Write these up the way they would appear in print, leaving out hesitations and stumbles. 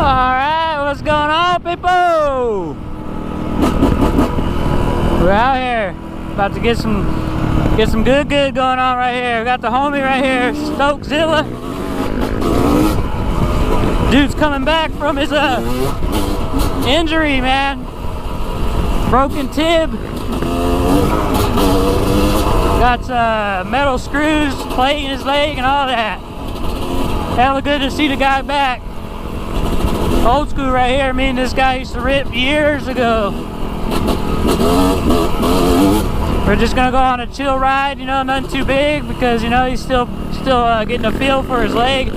Alright, what's going on, people? We're out here about to get some good going on right here. We got the homie right here, Stokezilla. Dude's coming back from his injury, man. Broken tib. Got metal screws, plate in his leg and all that. Hella good to see the guy back. Old school right here. Me and this guy used to rip years ago. We're just gonna go on a chill ride, you know, nothing too big because you know he's still getting a feel for his leg.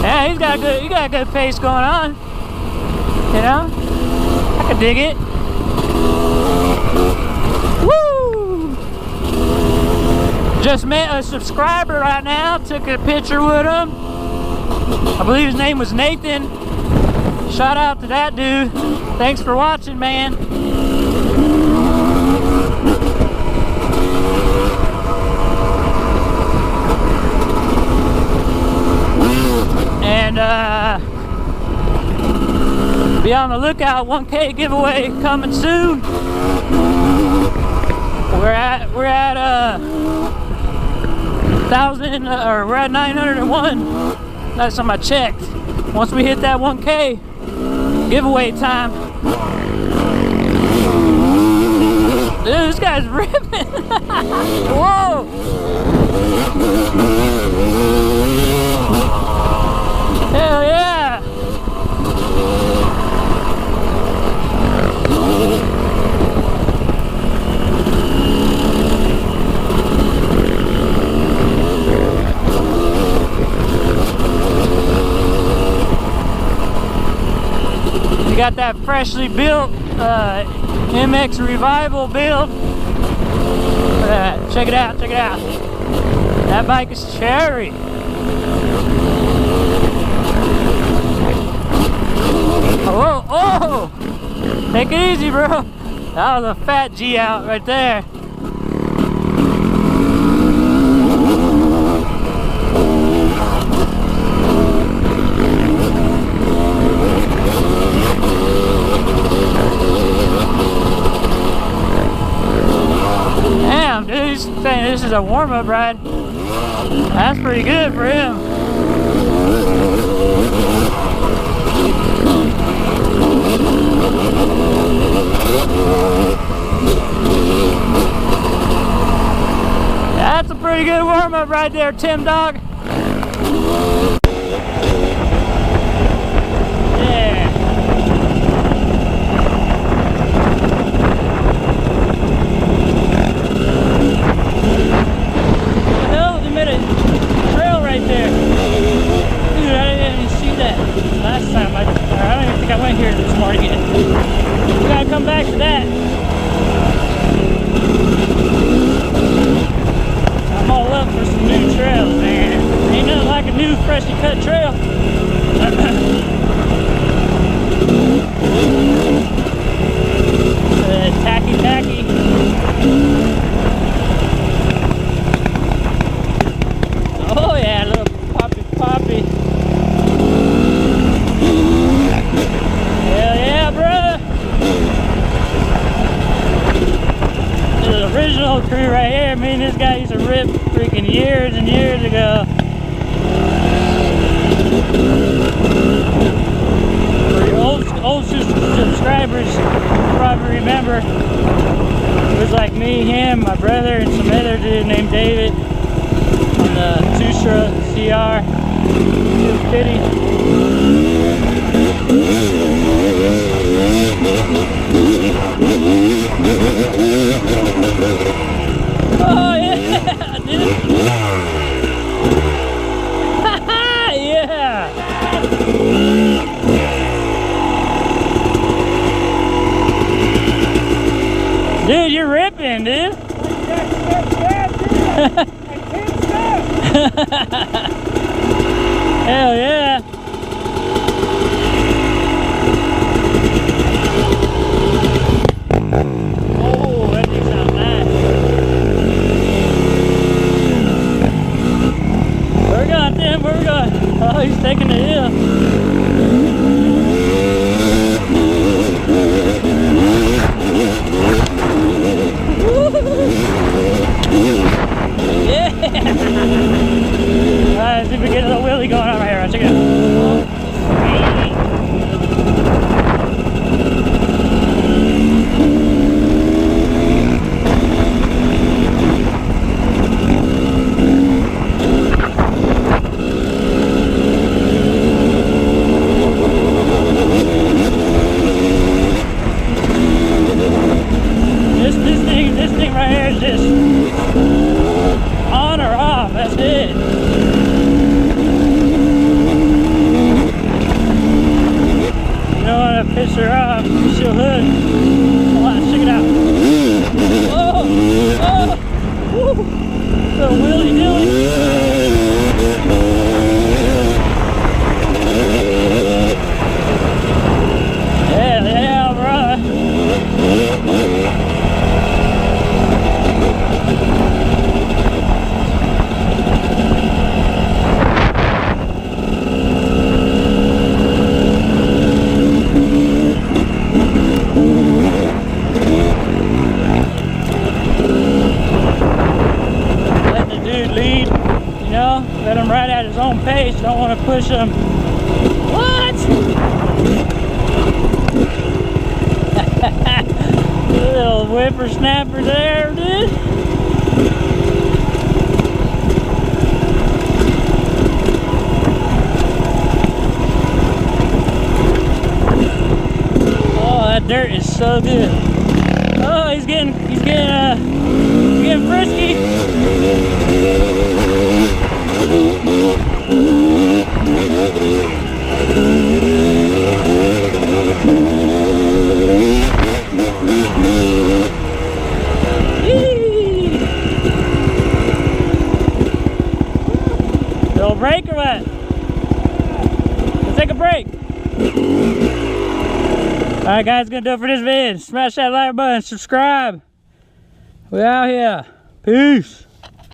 Yeah, he got a good pace going on. You know, I can dig it. Woo! Just met a subscriber right now. Took a picture with him. I believe his name was Nathan. Shout out to that dude. Thanks for watching, man. And be on the lookout. 1K giveaway coming soon. We're at 1,000 or we're at 901. Last time I checked. Once we hit that 1K, giveaway time. Dude, this guy's ripping. Whoa. Hell yeah. You got that freshly built MX Revival build. Check it out, check it out. That bike is cherry. Oh, oh! Take it easy, bro. That was a fat G out right there. Damn, dude, he's saying this is a warm-up ride. That's pretty good for him. That's a pretty good warm-up right there, Tim Dog. Freshly cut trail. Tacky. Oh yeah, little poppy. Hell yeah, bruh. This is the original crew right here. Me and this guy used to rip freaking years and years ago. For your old subscribers, probably remember, it was like me, him, my brother, and some other dude named David on the Tustra CR 250. Oh yeah, dude. Yeah. Dude, you're ripping, dude. Hell yeah. where we going? Oh, he's taking the hill. Yeah! Alright, let's see if we get a little wheelie going on right here. Check it out. This thing right here is just on or off. That's it. You don't want to piss her off. She'll hook. Watch, check it out. Oh, oh, woo. Little wheelie dilly. Yeah, brother. Let him ride at his own pace. Don't want to push him. What? Little whippersnapper there, dude. Oh, that dirt is so good. Oh, he's getting frisky. Little break or what? Let's take a break. Alright guys, gonna do it for this vid. Smash that like button, subscribe. We out here. Peace.